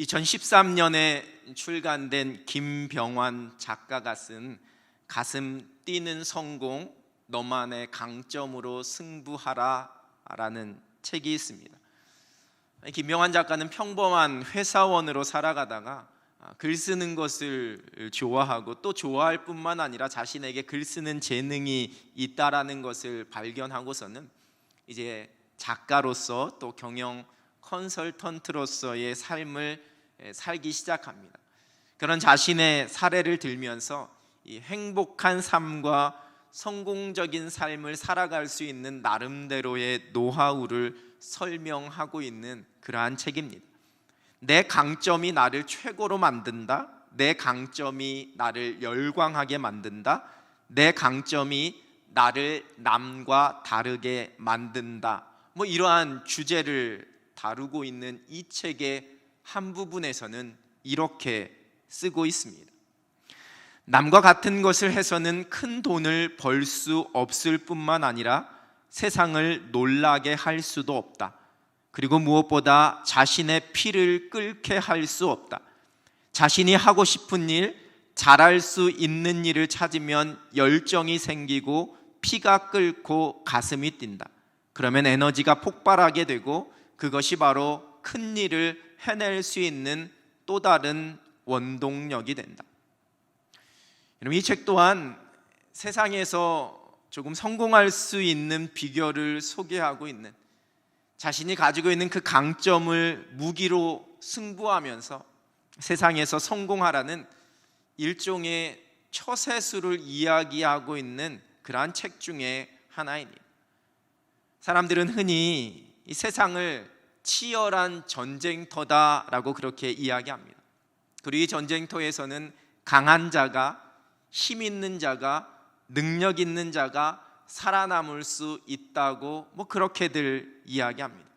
2013년에 출간된 김병환 작가가 쓴 가슴 뛰는 성공, 너만의 강점으로 승부하라 라는 책이 있습니다. 김병환 작가는 평범한 회사원으로 살아가다가 글 쓰는 것을 좋아하고 또 좋아할 뿐만 아니라 자신에게 글 쓰는 재능이 있다라는 것을 발견하고서는 이제 작가로서 또 경영 컨설턴트로서의 삶을 살기 시작합니다. 그런 자신의 사례를 들면서 이 행복한 삶과 성공적인 삶을 살아갈 수 있는 나름대로의 노하우를 설명하고 있는 그러한 책입니다. 내 강점이 나를 최고로 만든다. 내 강점이 나를 열광하게 만든다. 내 강점이 나를 남과 다르게 만든다. 이러한 주제를 다루고 있는 이 책의 한 부분에서는 이렇게 쓰고 있습니다. 남과 같은 것을 해서는 큰 돈을 벌 수 없을 뿐만 아니라 세상을 놀라게 할 수도 없다. 그리고 무엇보다 자신의 피를 끓게 할 수 없다. 자신이 하고 싶은 일, 잘할 수 있는 일을 찾으면 열정이 생기고 피가 끓고 가슴이 뛴다. 그러면 에너지가 폭발하게 되고 그것이 바로 큰 일을 해낼 수 있는 또 다른 원동력이 된다. 여러분, 이 책 또한 세상에서 조금 성공할 수 있는 비결을 소개하고 있는, 자신이 가지고 있는 그 강점을 무기로 승부하면서 세상에서 성공하라는 일종의 처세술을 이야기하고 있는 그러한 책 중에 하나입니다. 사람들은 흔히 이 세상을 치열한 전쟁터다라고 그렇게 이야기합니다. 그리고 이 전쟁터에서는 강한 자가, 힘 있는 자가, 능력 있는 자가 살아남을 수 있다고 그렇게들 이야기합니다.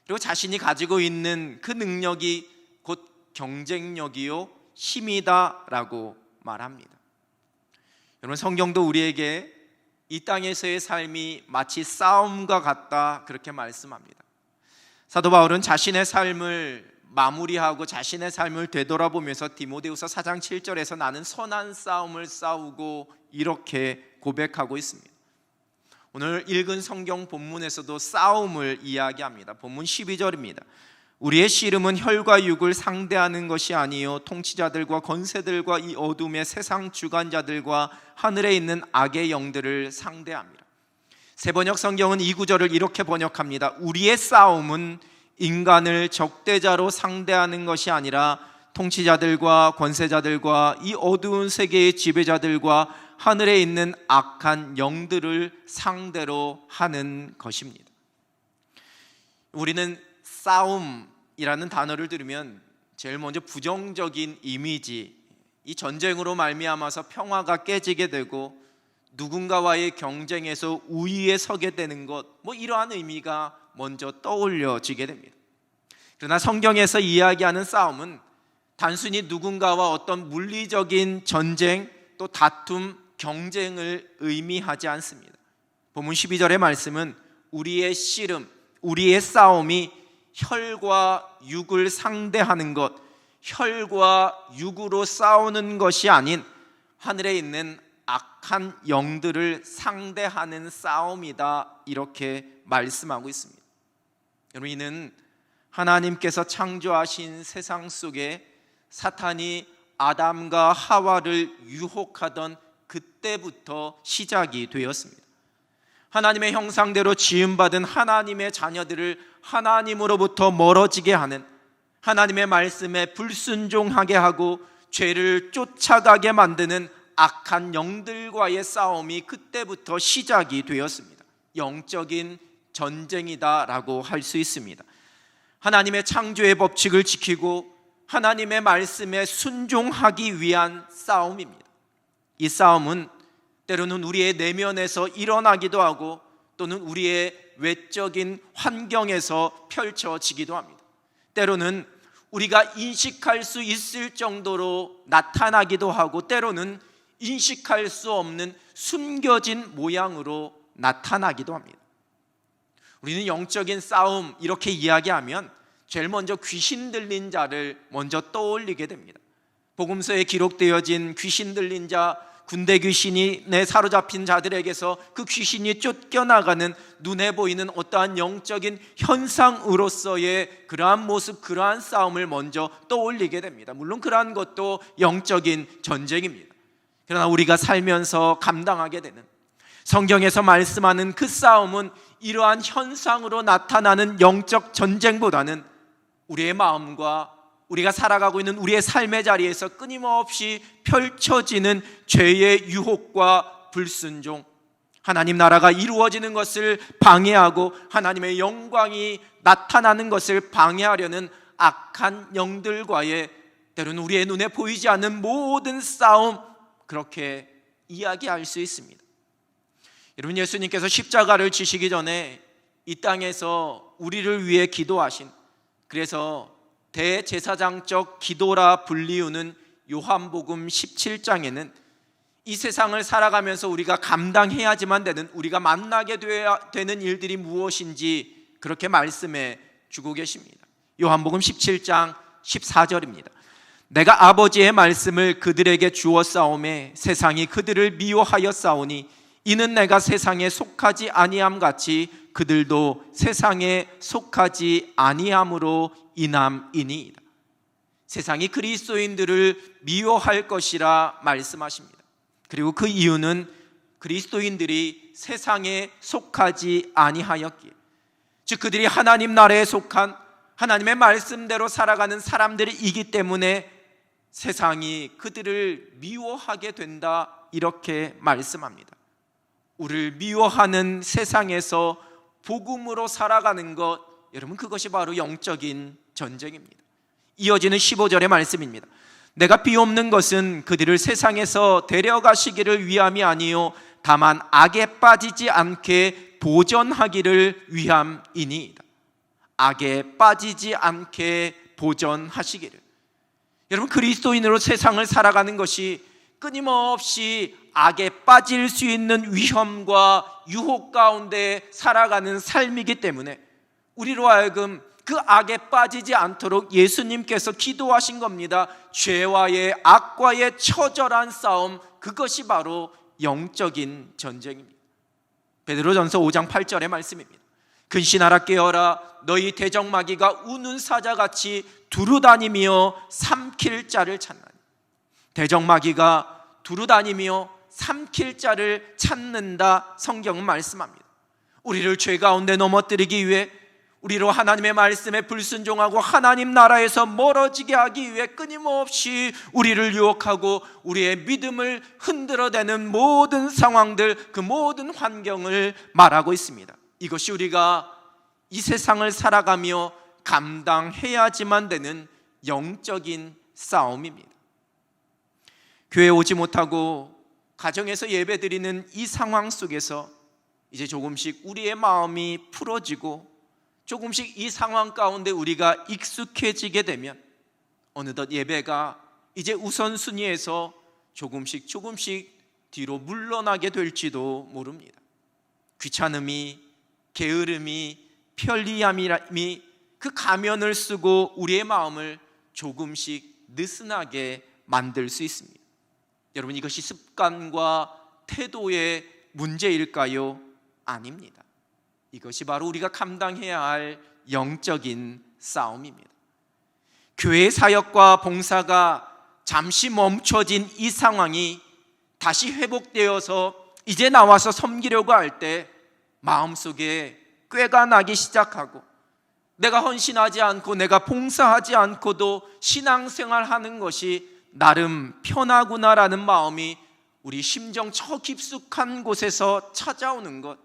그리고 자신이 가지고 있는 그 능력이 곧 경쟁력이요 힘이다라고 말합니다. 여러분, 성경도 우리에게 이 땅에서의 삶이 마치 싸움과 같다 그렇게 말씀합니다. 사도 바울은 자신의 삶을 마무리하고 자신의 삶을 되돌아보면서 디모데후서 4장 7절에서 나는 선한 싸움을 싸우고 이렇게 고백하고 있습니다. 오늘 읽은 성경 본문에서도 싸움을 이야기합니다. 본문 12절입니다. 우리의 씨름은 혈과 육을 상대하는 것이 아니요 통치자들과 권세들과 이 어둠의 세상 주관자들과 하늘에 있는 악의 영들을 상대합니다. 세번역 성경은 이 구절을 이렇게 번역합니다. 우리의 싸움은 인간을 적대자로 상대하는 것이 아니라 통치자들과 권세자들과 이 어두운 세계의 지배자들과 하늘에 있는 악한 영들을 상대로 하는 것입니다. 우리는 싸움이라는 단어를 들으면 제일 먼저 부정적인 이미지, 이 전쟁으로 말미암아서 평화가 깨지게 되고 누군가와의 경쟁에서 우위에 서게 되는 것, 이러한 의미가 먼저 떠올려지게 됩니다. 그러나 성경에서 이야기하는 싸움은 단순히 누군가와 어떤 물리적인 전쟁, 또 다툼, 경쟁을 의미하지 않습니다. 본문 12절의 말씀은 우리의 씨름, 우리의 싸움이 혈과 육을 상대하는 것, 혈과 육으로 싸우는 것이 아닌 하늘에 있는 악한 영들을 상대하는 싸움이다 이렇게 말씀하고 있습니다. 여러분, 이는 하나님께서 창조하신 세상 속에 사탄이 아담과 하와를 유혹하던 그때부터 시작이 되었습니다. 하나님의 형상대로 지음받은 하나님의 자녀들을 하나님으로부터 멀어지게 하는, 하나님의 말씀에 불순종하게 하고 죄를 쫓아가게 만드는 악한 영들과의 싸움이 그때부터 시작이 되었습니다. 영적인 전쟁이다라고 할 수 있습니다. 하나님의 창조의 법칙을 지키고 하나님의 말씀에 순종하기 위한 싸움입니다. 이 싸움은 때로는 우리의 내면에서 일어나기도 하고 또는 우리의 외적인 환경에서 펼쳐지기도 합니다. 때로는 우리가 인식할 수 있을 정도로 나타나기도 하고 때로는 인식할 수 없는 숨겨진 모양으로 나타나기도 합니다. 우리는 영적인 싸움 이렇게 이야기하면 제일 먼저 귀신 들린 자를 먼저 떠올리게 됩니다. 복음서에 기록되어진 귀신 들린 자, 군대 귀신이 내 사로잡힌 자들에게서 그 귀신이 쫓겨나가는 눈에 보이는 어떠한 영적인 현상으로서의 그러한 모습, 그러한 싸움을 먼저 떠올리게 됩니다. 물론 그러한 것도 영적인 전쟁입니다. 그러나 우리가 살면서 감당하게 되는, 성경에서 말씀하는 그 싸움은 이러한 현상으로 나타나는 영적 전쟁보다는 우리의 마음과 우리가 살아가고 있는 우리의 삶의 자리에서 끊임없이 펼쳐지는 죄의 유혹과 불순종, 하나님 나라가 이루어지는 것을 방해하고 하나님의 영광이 나타나는 것을 방해하려는 악한 영들과의, 때로는 우리의 눈에 보이지 않는 모든 싸움, 그렇게 이야기할 수 있습니다. 여러분, 예수님께서 십자가를 지시기 전에 이 땅에서 우리를 위해 기도하신, 그래서 대제사장적 기도라 불리우는 요한복음 17장에는 이 세상을 살아가면서 우리가 감당해야지만 되는, 우리가 만나게 되는 일들이 무엇인지 그렇게 말씀해 주고 계십니다. 요한복음 17장 14절입니다. 내가 아버지의 말씀을 그들에게 주었사오매 세상이 그들을 미워하였사오니 이는 내가 세상에 속하지 아니함 같이 그들도 세상에 속하지 아니함으로 인함이니이다. 세상이 그리스도인들을 미워할 것이라 말씀하십니다. 그리고 그 이유는 그리스도인들이 세상에 속하지 아니하였기에, 즉 그들이 하나님 나라에 속한 하나님의 말씀대로 살아가는 사람들이기 때문에 세상이 그들을 미워하게 된다, 이렇게 말씀합니다. 우리를 미워하는 세상에서 복음으로 살아가는 것, 여러분, 그것이 바로 영적인 전쟁입니다. 이어지는 15절의 말씀입니다. 내가 비옵는 것은 그들을 세상에서 데려가시기를 위함이 아니요 다만 악에 빠지지 않게 보전하기를 위함이니이다. 악에 빠지지 않게 보전하시기를. 여러분, 그리스도인으로 세상을 살아가는 것이 끊임없이 악에 빠질 수 있는 위험과 유혹 가운데 살아가는 삶이기 때문에 우리로 하여금 그 악에 빠지지 않도록 예수님께서 기도하신 겁니다. 죄와의, 악과의 처절한 싸움, 그것이 바로 영적인 전쟁입니다. 베드로전서 5장 8절의 말씀입니다. 근신하라 깨어라, 너희 대적마귀가 우는 사자같이 두루다니며 삼킬 자를 찾나니. 대적마귀가 두루다니며 삼킬 자를 찾는다, 성경은 말씀합니다. 우리를 죄 가운데 넘어뜨리기 위해, 우리로 하나님의 말씀에 불순종하고 하나님 나라에서 멀어지게 하기 위해 끊임없이 우리를 유혹하고 우리의 믿음을 흔들어대는 모든 상황들, 그 모든 환경을 말하고 있습니다. 이것이 우리가 이 세상을 살아가며 감당해야지만 되는 영적인 싸움입니다. 교회에 오지 못하고 가정에서 예배드리는 이 상황 속에서 이제 조금씩 우리의 마음이 풀어지고 조금씩 이 상황 가운데 우리가 익숙해지게 되면 어느덧 예배가 이제 우선순위에서 조금씩 뒤로 물러나게 될지도 모릅니다. 귀찮음이, 게으름이, 편리함이 그 가면을 쓰고 우리의 마음을 조금씩 느슨하게 만들 수 있습니다. 여러분, 이것이 습관과 태도의 문제일까요? 아닙니다. 이것이 바로 우리가 감당해야 할 영적인 싸움입니다. 교회의 사역과 봉사가 잠시 멈춰진 이 상황이 다시 회복되어서 이제 나와서 섬기려고 할 때 마음속에 꾀가 나기 시작하고, 내가 헌신하지 않고 내가 봉사하지 않고도 신앙생활하는 것이 나름 편하구나라는 마음이 우리 심정 저 깊숙한 곳에서 찾아오는 것,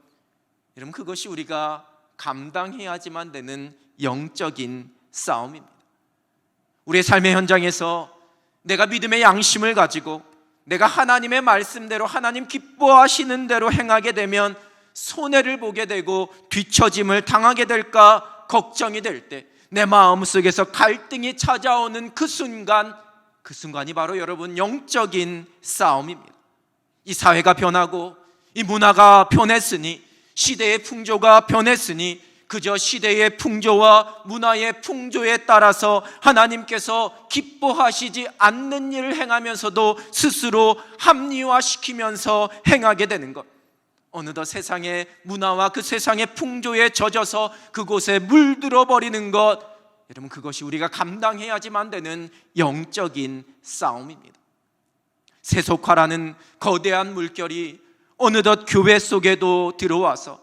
여러분, 그것이 우리가 감당해야지만 되는 영적인 싸움입니다. 우리의 삶의 현장에서 내가 믿음의 양심을 가지고 내가 하나님의 말씀대로, 하나님 기뻐하시는 대로 행하게 되면 손해를 보게 되고 뒤처짐을 당하게 될까 걱정이 될 때, 내 마음속에서 갈등이 찾아오는 그 순간이 바로 여러분 영적인 싸움입니다. 이 사회가 변하고 이 문화가 변했으니, 시대의 풍조가 변했으니 그저 시대의 풍조와 문화의 풍조에 따라서 하나님께서 기뻐하시지 않는 일을 행하면서도 스스로 합리화시키면서 행하게 되는 것, 어느덧 세상의 문화와 그 세상의 풍조에 젖어서 그곳에 물들어 버리는 것, 여러분 그것이 우리가 감당해야지만 되는 영적인 싸움입니다. 세속화라는 거대한 물결이 어느덧 교회 속에도 들어와서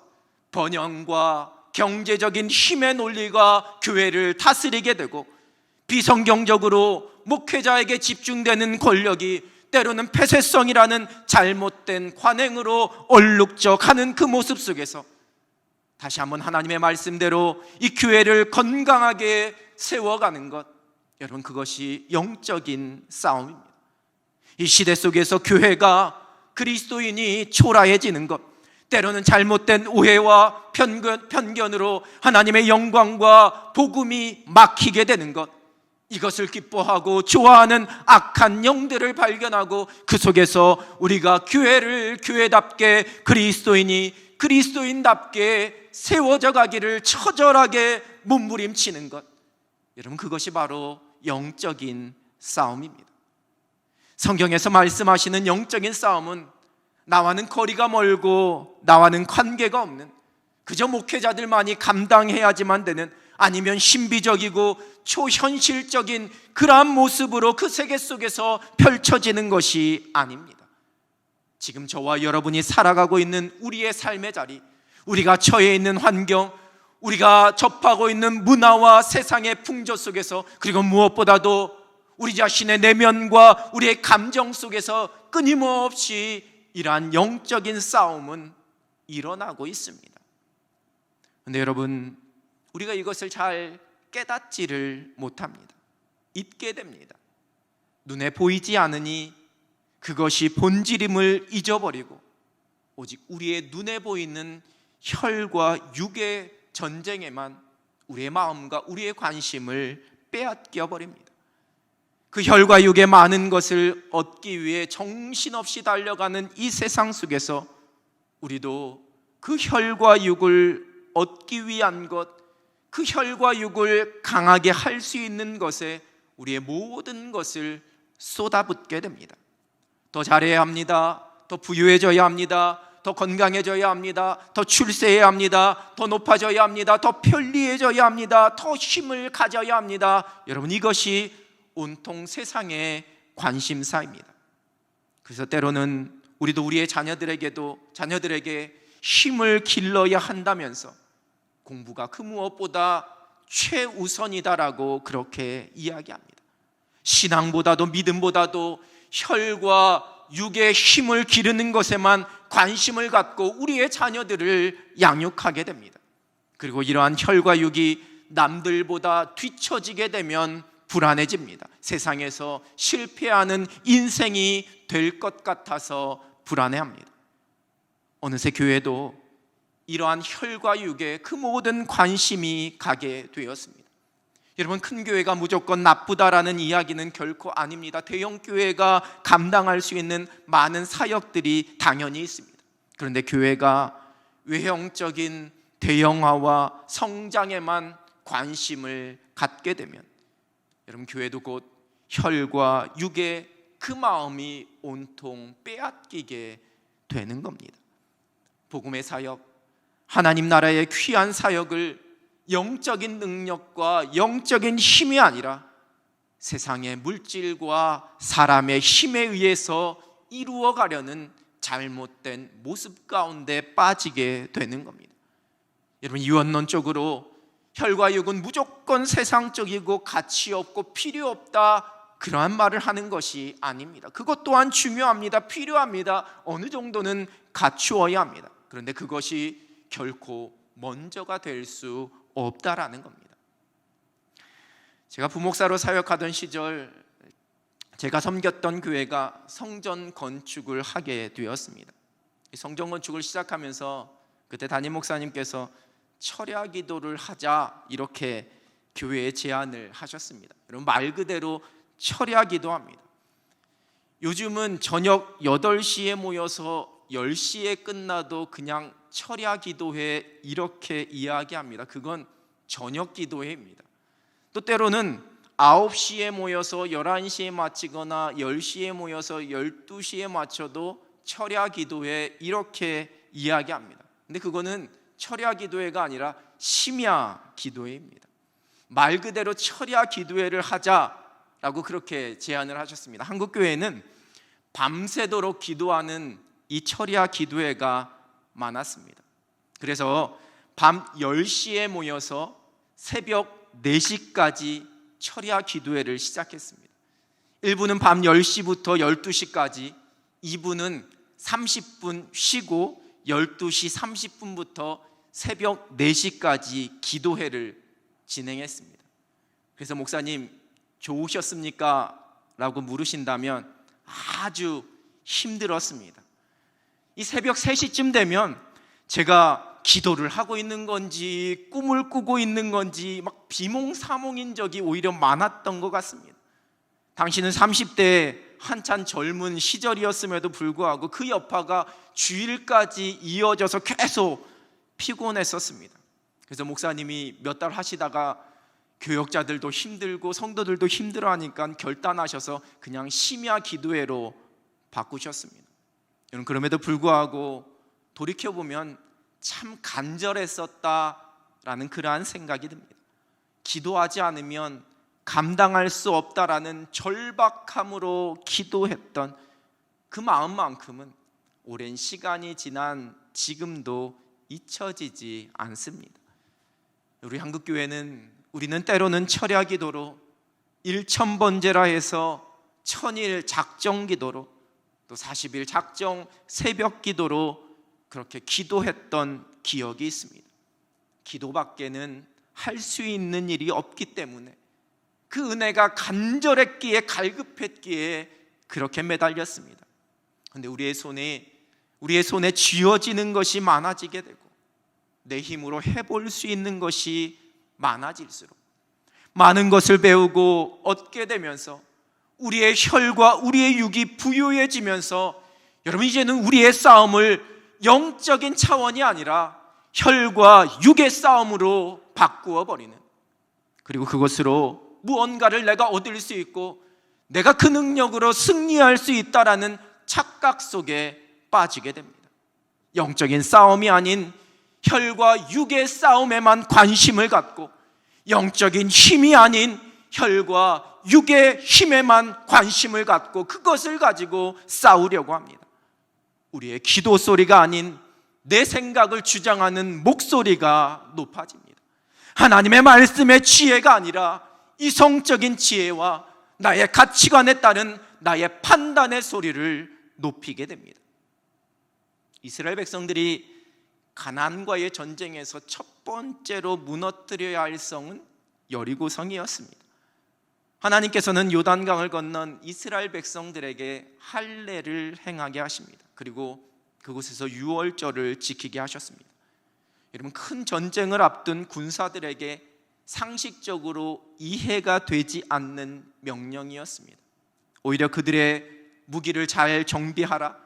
번영과 경제적인 힘의 논리가 교회를 다스리게 되고, 비성경적으로 목회자에게 집중되는 권력이 때로는 폐쇄성이라는 잘못된 관행으로 얼룩져가는 그 모습 속에서 다시 한번 하나님의 말씀대로 이 교회를 건강하게 세워가는 것, 여러분 그것이 영적인 싸움입니다. 이 시대 속에서 교회가 그리스도인이 초라해지는 것, 때로는 잘못된 오해와 편견으로 하나님의 영광과 복음이 막히게 되는 것, 이것을 기뻐하고 좋아하는 악한 영들을 발견하고 그 속에서 우리가 교회를 교회답게, 그리스도인이 그리스도인답게 세워져 가기를 처절하게 몸부림치는 것, 여러분 그것이 바로 영적인 싸움입니다. 성경에서 말씀하시는 영적인 싸움은 나와는 거리가 멀고 나와는 관계가 없는, 그저 목회자들만이 감당해야지만 되는, 아니면 신비적이고 초현실적인 그러한 모습으로 그 세계 속에서 펼쳐지는 것이 아닙니다. 지금 저와 여러분이 살아가고 있는 우리의 삶의 자리, 우리가 처해 있는 환경, 우리가 접하고 있는 문화와 세상의 풍조 속에서, 그리고 무엇보다도 우리 자신의 내면과 우리의 감정 속에서 끊임없이 이러한 영적인 싸움은 일어나고 있습니다. 그런데 여러분, 우리가 이것을 잘 깨닫지를 못합니다. 잊게 됩니다. 눈에 보이지 않으니 그것이 본질임을 잊어버리고 오직 우리의 눈에 보이는 혈과 육의 전쟁에만 우리의 마음과 우리의 관심을 빼앗겨 버립니다. 그 혈과 육의 많은 것을 얻기 위해 정신없이 달려가는 이 세상 속에서 우리도 그 혈과 육을 얻기 위한 것, 그 혈과 육을 강하게 할 수 있는 것에 우리의 모든 것을 쏟아붓게 됩니다. 더 잘해야 합니다. 더 부유해져야 합니다. 더 건강해져야 합니다. 더 출세해야 합니다. 더 높아져야 합니다. 더 편리해져야 합니다. 더 힘을 가져야 합니다. 여러분, 이것이 온통 세상의 관심사입니다. 그래서 때로는 우리도 우리의 자녀들에게 힘을 길러야 한다면서 공부가 그 무엇보다 최우선이다라고 그렇게 이야기합니다. 신앙보다도 믿음보다도 혈과 육의 힘을 기르는 것에만 관심을 갖고 우리의 자녀들을 양육하게 됩니다. 그리고 이러한 혈과 육이 남들보다 뒤처지게 되면 불안해집니다. 세상에서 실패하는 인생이 될 것 같아서 불안해합니다. 어느새 교회도 이러한 혈과 육에 그 모든 관심이 가게 되었습니다. 여러분, 큰 교회가 무조건 나쁘다라는 이야기는 결코 아닙니다. 대형 교회가 감당할 수 있는 많은 사역들이 당연히 있습니다. 그런데 교회가 외형적인 대형화와 성장에만 관심을 갖게 되면 여러분, 교회도 곧 혈과 육의 그 마음이 온통 빼앗기게 되는 겁니다. 복음의 사역, 하나님 나라의 귀한 사역을 영적인 능력과 영적인 힘이 아니라 세상의 물질과 사람의 힘에 의해서 이루어가려는 잘못된 모습 가운데 빠지게 되는 겁니다. 여러분, 유언론적으로 혈과 육은 무조건 세상적이고 가치 없고 필요 없다, 그러한 말을 하는 것이 아닙니다. 그것 또한 중요합니다. 필요합니다. 어느 정도는 갖추어야 합니다. 그런데 그것이 결코 먼저가 될 수 없다라는 겁니다. 제가 부목사로 사역하던 시절 제가 섬겼던 교회가 성전 건축을 하게 되었습니다. 성전 건축을 시작하면서 그때 담임 목사님께서 철야 기도를 하자, 이렇게 교회에 제안을 하셨습니다. 여러분, 말 그대로 철야 기도합니다. 요즘은 저녁 8시에 모여서 10시에 끝나도 그냥 철야 기도회 이렇게 이야기합니다. 그건 저녁 기도회입니다. 또 때로는 9시에 모여서 11시에 마치거나 10시에 모여서 12시에 마쳐도 철야 기도회 이렇게 이야기합니다. 근데 그거는 철야 기도회가 아니라 심야 기도회입니다. 말 그대로 철야 기도회를 하자라고 그렇게 제안을 하셨습니다. 한국교회는 밤새도록 기도하는 이 철야 기도회가 많았습니다. 그래서 밤 10시에 모여서 새벽 4시까지 철야 기도회를 시작했습니다. 1부는 밤 10시부터 12시까지, 2부는 30분 쉬고 12시 30분부터 새벽 4시까지 기도회를 진행했습니다. 그래서 목사님 좋으셨습니까? 라고 물으신다면 아주 힘들었습니다. 이 새벽 3시쯤 되면 제가 기도를 하고 있는 건지 꿈을 꾸고 있는 건지 막 비몽사몽인 적이 오히려 많았던 것 같습니다. 당신은 30대에 한참 젊은 시절이었음에도 불구하고 그 여파가 주일까지 이어져서 계속 피곤했었습니다. 그래서 목사님이 몇 달 하시다가 교역자들도 힘들고 성도들도 힘들어하니까 결단하셔서 그냥 심야 기도회로 바꾸셨습니다. 여러분, 그럼에도 불구하고 돌이켜보면 참 간절했었다라는 그러한 생각이 듭니다. 기도하지 않으면 감당할 수 없다라는 절박함으로 기도했던 그 마음만큼은 오랜 시간이 지난 지금도 잊혀지지 않습니다. 우리 우리는 때로는 철야 기도로 1000번제라 해서 1000일 작정 기도로 또 40일 작정 새벽 기도로 그렇게 기도했던 기억이 있습니다. 기도밖에는 할 수 있는 일이 없기 때문에 그 은혜가 간절했기에 갈급했기에 그렇게 매달렸습니다. 그런데 우리의 손에 쥐어지는 것이 많아지게 되고 내 힘으로 해볼 수 있는 것이 많아질수록 많은 것을 배우고 얻게 되면서 우리의 혈과 우리의 육이 부유해지면서 여러분, 이제는 우리의 싸움을 영적인 차원이 아니라 혈과 육의 싸움으로 바꾸어 버리는, 그리고 그것으로 무언가를 내가 얻을 수 있고 내가 그 능력으로 승리할 수 있다라는 착각 속에 빠지게 됩니다. 영적인 싸움이 아닌 혈과 육의 싸움에만 관심을 갖고 영적인 힘이 아닌 혈과 육의 힘에만 관심을 갖고 그것을 가지고 싸우려고 합니다. 우리의 기도 소리가 아닌 내 생각을 주장하는 목소리가 높아집니다. 하나님의 말씀의 지혜가 아니라 이성적인 지혜와 나의 가치관에 따른 나의 판단의 소리를 높이게 됩니다. 이스라엘 백성들이 가나안과의 전쟁에서 첫 번째로 무너뜨려야 할 성은 여리고성이었습니다. 하나님께서는 요단강을 건넌 이스라엘 백성들에게 할례를 행하게 하십니다. 그리고 그곳에서 유월절을 지키게 하셨습니다. 여러분, 큰 전쟁을 앞둔 군사들에게 상식적으로 이해가 되지 않는 명령이었습니다. 오히려 그들의 무기를 잘 정비하라,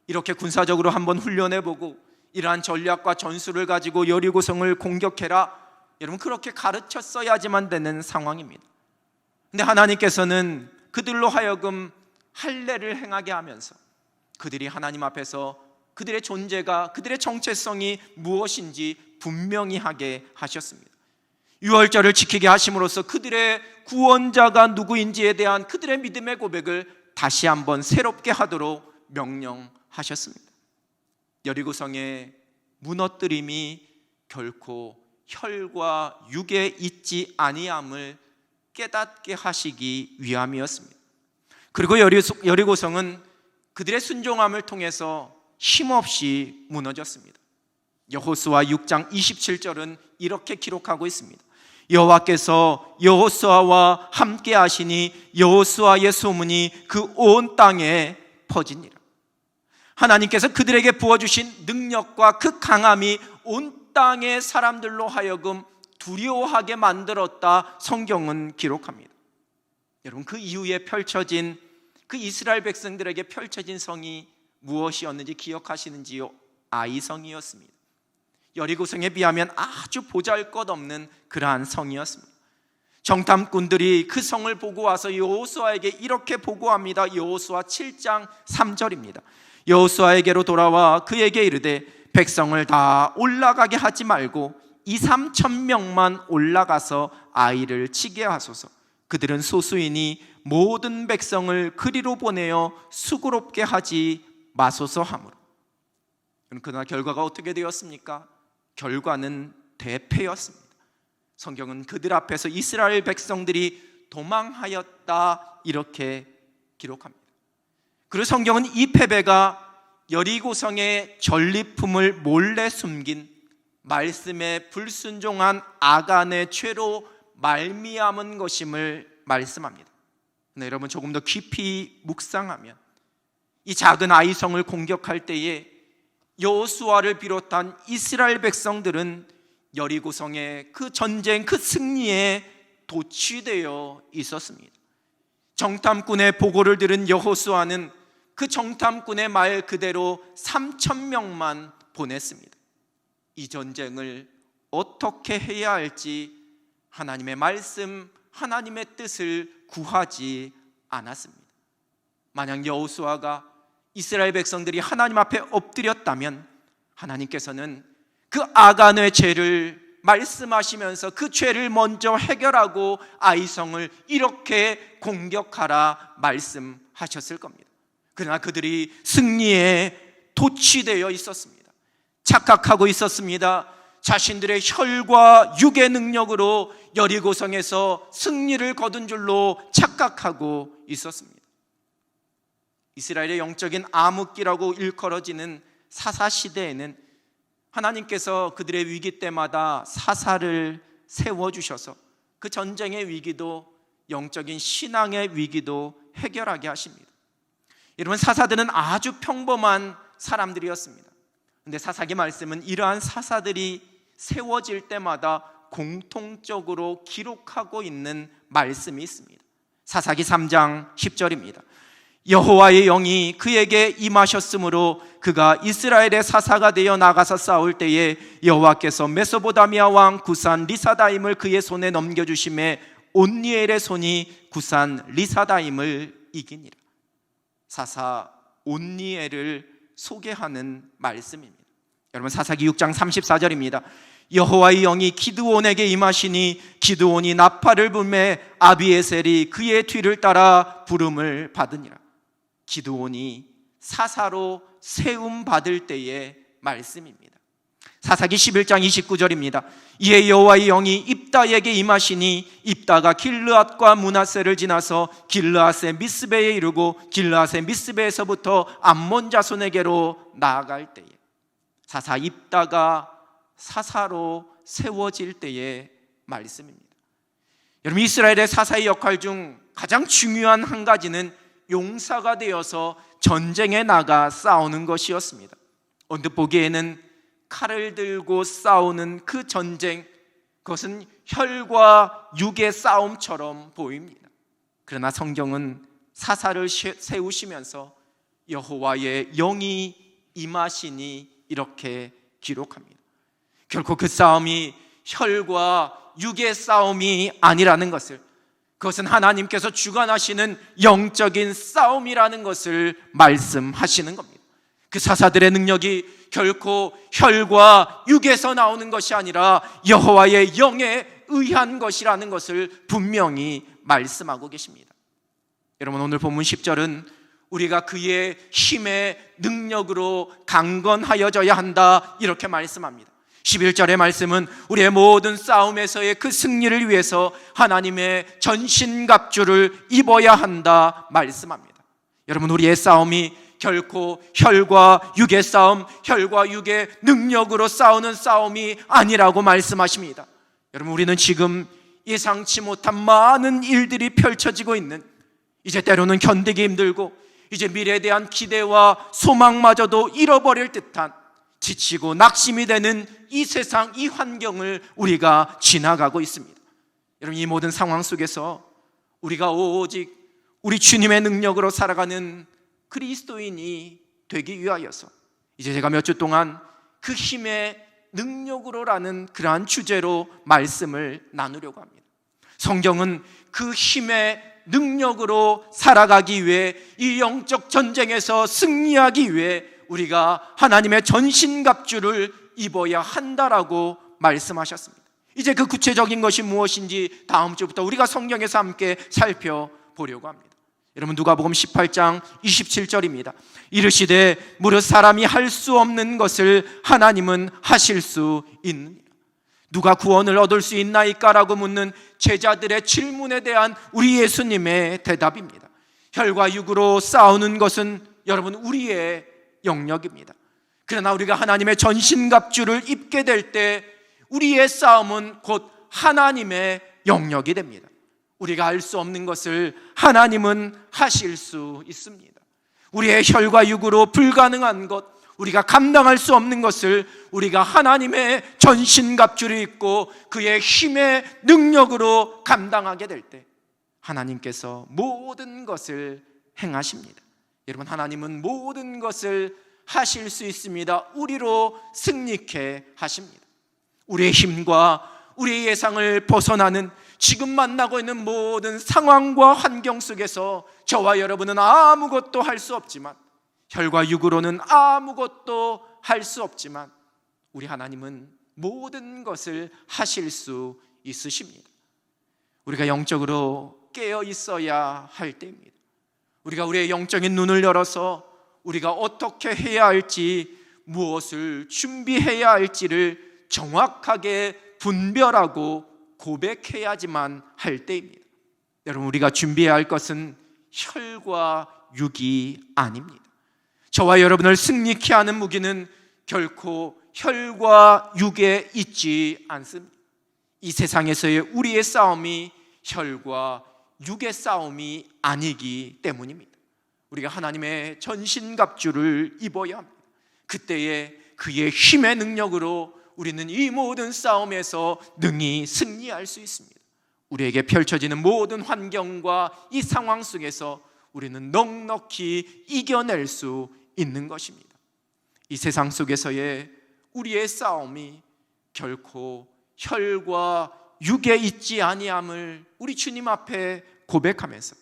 이렇게 군사적으로 한번 훈련해보고 이러한 전략과 전술을 가지고 여리고성을 공격해라, 여러분 그렇게 가르쳤어야지만 되는 상황입니다. 근데 하나님께서는 그들로 하여금 할례를 행하게 하면서 그들이 하나님 앞에서 그들의 존재가, 그들의 정체성이 무엇인지 분명히 하게 하셨습니다. 유월절을 지키게 하심으로써 그들의 구원자가 누구인지에 대한 그들의 믿음의 고백을 다시 한번 새롭게 하도록 명령하셨습니다. 여리고성의 무너뜨림이 결코 혈과 육에 있지 아니함을 깨닫게 하시기 위함이었습니다. 그리고 여리고성은 그들의 순종함을 통해서 힘없이 무너졌습니다. 여호수아 6장 27절은 이렇게 기록하고 있습니다. 여호와께서 여호수아와 함께 하시니 여호수아의 소문이 그 온 땅에 퍼지니라. 하나님께서 그들에게 부어주신 능력과 그 강함이 온 땅의 사람들로 하여금 두려워하게 만들었다, 성경은 기록합니다. 여러분, 그 이후에 펼쳐진 그 이스라엘 백성들에게 펼쳐진 성이 무엇이었는지 기억하시는지요? 아이성이었습니다. 여리고성에 비하면 아주 보잘것없는 그러한 성이었습니다. 정탐꾼들이 그 성을 보고 와서 여호수아에게 이렇게 보고합니다. 여호수아 7장 3절입니다. 여호수아에게로 돌아와 그에게 이르되 백성을 다 올라가게 하지 말고 2-3천 명만 올라가서 아이를 치게 하소서. 그들은 소수이니 모든 백성을 그리로 보내어 수고롭게 하지 마소서 하므로. 그러나 결과가 어떻게 되었습니까? 결과는 대패였습니다. 성경은 그들 앞에서 이스라엘 백성들이 도망하였다 이렇게 기록합니다. 그리고 성경은 이 패배가 여리고성의 전리품을 몰래 숨긴 말씀에 불순종한 아간의 죄로 말미암은 것임을 말씀합니다. 근데 여러분 조금 더 깊이 묵상하면 이 작은 아이성을 공격할 때에 여호수아를 비롯한 이스라엘 백성들은 여리고성의 그 전쟁, 그 승리에 도취되어 있었습니다. 정탐꾼의 보고를 들은 여호수아는 그 정탐꾼의 말 그대로 3천 명만 보냈습니다. 이 전쟁을 어떻게 해야 할지 하나님의 말씀, 하나님의 뜻을 구하지 않았습니다. 만약 여호수아가 이스라엘 백성들이 하나님 앞에 엎드렸다면 하나님께서는 그 아간의 죄를 말씀하시면서 그 죄를 먼저 해결하고 아이성을 이렇게 공격하라 말씀하셨을 겁니다. 그러나 그들이 승리에 도취되어 있었습니다. 착각하고 있었습니다. 자신들의 혈과 육의 능력으로 여리고성에서 승리를 거둔 줄로 착각하고 있었습니다. 이스라엘의 영적인 암흑기라고 일컬어지는 사사 시대에는 하나님께서 그들의 위기 때마다 사사를 세워주셔서 그 전쟁의 위기도 영적인 신앙의 위기도 해결하게 하십니다. 여러분, 사사들은 아주 평범한 사람들이었습니다. 그런데 사사기 말씀은 이러한 사사들이 세워질 때마다 공통적으로 기록하고 있는 말씀이 있습니다. 사사기 3장 10절입니다. 여호와의 영이 그에게 임하셨으므로 그가 이스라엘의 사사가 되어 나가서 싸울 때에 여호와께서 메소보다미아 왕 구산 리사다임을 그의 손에 넘겨주심에 온니엘의 손이 구산 리사다임을 이기니라. 사사 온니엘을 소개하는 말씀입니다. 여러분, 사사기 6장 34절입니다. 여호와의 영이 기드온에게 임하시니 기드온이 나팔을 불매 아비에셀이 그의 뒤를 따라 부름을 받으니라. 기드온이 사사로 세움 받을 때의 말씀입니다. 사사기 11장 29절입니다. 이에 여호와의 영이 입다에게 임하시니 입다가 길르앗과 므낫세를 지나서 길르앗의 미스베에 이르고 길르앗의 미스베에서부터 암몬 자손에게로 나아갈 때에, 사사 입다가 사사로 세워질 때의 말씀입니다. 여러분, 이스라엘의 사사의 역할 중 가장 중요한 한 가지는 용사가 되어서 전쟁에 나가 싸우는 것이었습니다. 언뜻 보기에는 칼을 들고 싸우는 그 전쟁, 그것은 혈과 육의 싸움처럼 보입니다. 그러나 성경은 사사를 세우시면서 여호와의 영이 임하시니 이렇게 기록합니다. 결코 그 싸움이 혈과 육의 싸움이 아니라는 것을, 그것은 하나님께서 주관하시는 영적인 싸움이라는 것을 말씀하시는 겁니다. 그 사사들의 능력이 결코 혈과 육에서 나오는 것이 아니라 여호와의 영에 의한 것이라는 것을 분명히 말씀하고 계십니다. 여러분, 오늘 본문 10절은 우리가 그의 힘의 능력으로 강건하여져야 한다 이렇게 말씀합니다. 11절의 말씀은 우리의 모든 싸움에서의 그 승리를 위해서 하나님의 전신갑주를 입어야 한다 말씀합니다. 여러분, 우리의 싸움이 결코 혈과 육의 싸움, 혈과 육의 능력으로 싸우는 싸움이 아니라고 말씀하십니다. 여러분, 우리는 지금 예상치 못한 많은 일들이 펼쳐지고 있는, 이제 때로는 견디기 힘들고 이제 미래에 대한 기대와 소망마저도 잃어버릴 듯한 지치고 낙심이 되는 이 세상, 이 환경을 우리가 지나가고 있습니다. 여러분, 이 모든 상황 속에서 우리가 오직 우리 주님의 능력으로 살아가는 그리스도인이 되기 위하여서 이제 제가 몇 주 동안 그 힘의 능력으로라는 그러한 주제로 말씀을 나누려고 합니다. 성경은 그 힘의 능력으로 살아가기 위해, 이 영적 전쟁에서 승리하기 위해 우리가 하나님의 전신갑주를 입어야 한다라고 말씀하셨습니다. 이제 그 구체적인 것이 무엇인지 다음 주부터 우리가 성경에서 함께 살펴보려고 합니다. 여러분, 누가복음 18장 27절입니다. 이르시되 무릇 사람이 할 수 없는 것을 하나님은 하실 수 있느니라. 누가 구원을 얻을 수 있나이까? 라고 묻는 제자들의 질문에 대한 우리 예수님의 대답입니다. 혈과 육으로 싸우는 것은 여러분 우리의 영역입니다. 그러나 우리가 하나님의 전신갑주를 입게 될 때 우리의 싸움은 곧 하나님의 영역이 됩니다. 우리가 할 수 없는 것을 하나님은 하실 수 있습니다. 우리의 혈과 육으로 불가능한 것, 우리가 감당할 수 없는 것을 우리가 하나님의 전신갑주를 입고 그의 힘의 능력으로 감당하게 될 때 하나님께서 모든 것을 행하십니다. 여러분, 하나님은 모든 것을 하실 수 있습니다. 우리로 승리케 하십니다. 우리의 힘과 우리의 예상을 벗어나는 지금 만나고 있는 모든 상황과 환경 속에서 저와 여러분은 아무것도 할 수 없지만, 혈과 육으로는 아무것도 할 수 없지만 우리 하나님은 모든 것을 하실 수 있으십니다. 우리가 영적으로 깨어 있어야 할 때입니다. 우리가 우리의 영적인 눈을 열어서 우리가 어떻게 해야 할지, 무엇을 준비해야 할지를 정확하게 분별하고 고백해야지만 할 때입니다. 여러분, 우리가 준비해야 할 것은 혈과 육이 아닙니다. 저와 여러분을 승리케 하는 무기는 결코 혈과 육에 있지 않습니다. 이 세상에서의 우리의 싸움이 혈과 육의 싸움이 아니기 때문입니다. 우리가 하나님의 전신갑주를 입어야 합니다. 그때에 그의 힘의 능력으로 우리는 이 모든 싸움에서 능히 승리할 수 있습니다. 우리에게 펼쳐지는 모든 환경과 이 상황 속에서 우리는 넉넉히 이겨낼 수 있는 것입니다. 이 세상 속에서의 우리의 싸움이 결코 혈과 육에 있지 아니함을 우리 주님 앞에 고백하면서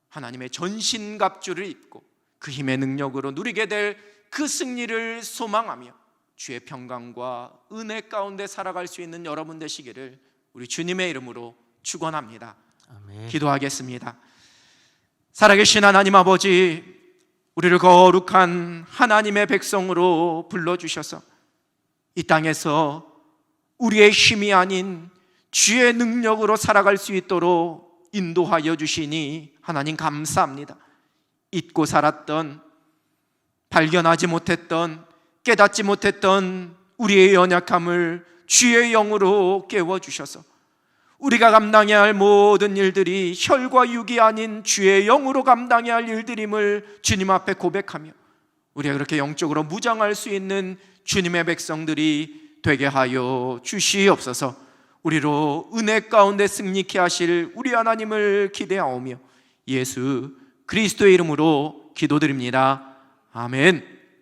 하나님의 전신갑주를 입고 그 힘의 능력으로 누리게 될 그 승리를 소망하며 주의 평강과 은혜 가운데 살아갈 수 있는 여러분 되시기를 우리 주님의 이름으로 축원합니다. 아멘. 기도하겠습니다. 살아계신 하나님 아버지, 우리를 거룩한 하나님의 백성으로 불러주셔서 이 땅에서 우리의 힘이 아닌 주의 능력으로 살아갈 수 있도록 인도하여 주시니 하나님 감사합니다. 잊고 살았던, 발견하지 못했던, 깨닫지 못했던 우리의 연약함을 주의 영으로 깨워주셔서 우리가 감당해야 할 모든 일들이 혈과 육이 아닌 주의 영으로 감당해야 할 일들임을 주님 앞에 고백하며 우리가 그렇게 영적으로 무장할 수 있는 주님의 백성들이 되게 하여 주시옵소서. 우리로 은혜 가운데 승리케 하실 우리 하나님을 기대하오며 예수 그리스도의 이름으로 기도드립니다. 아멘.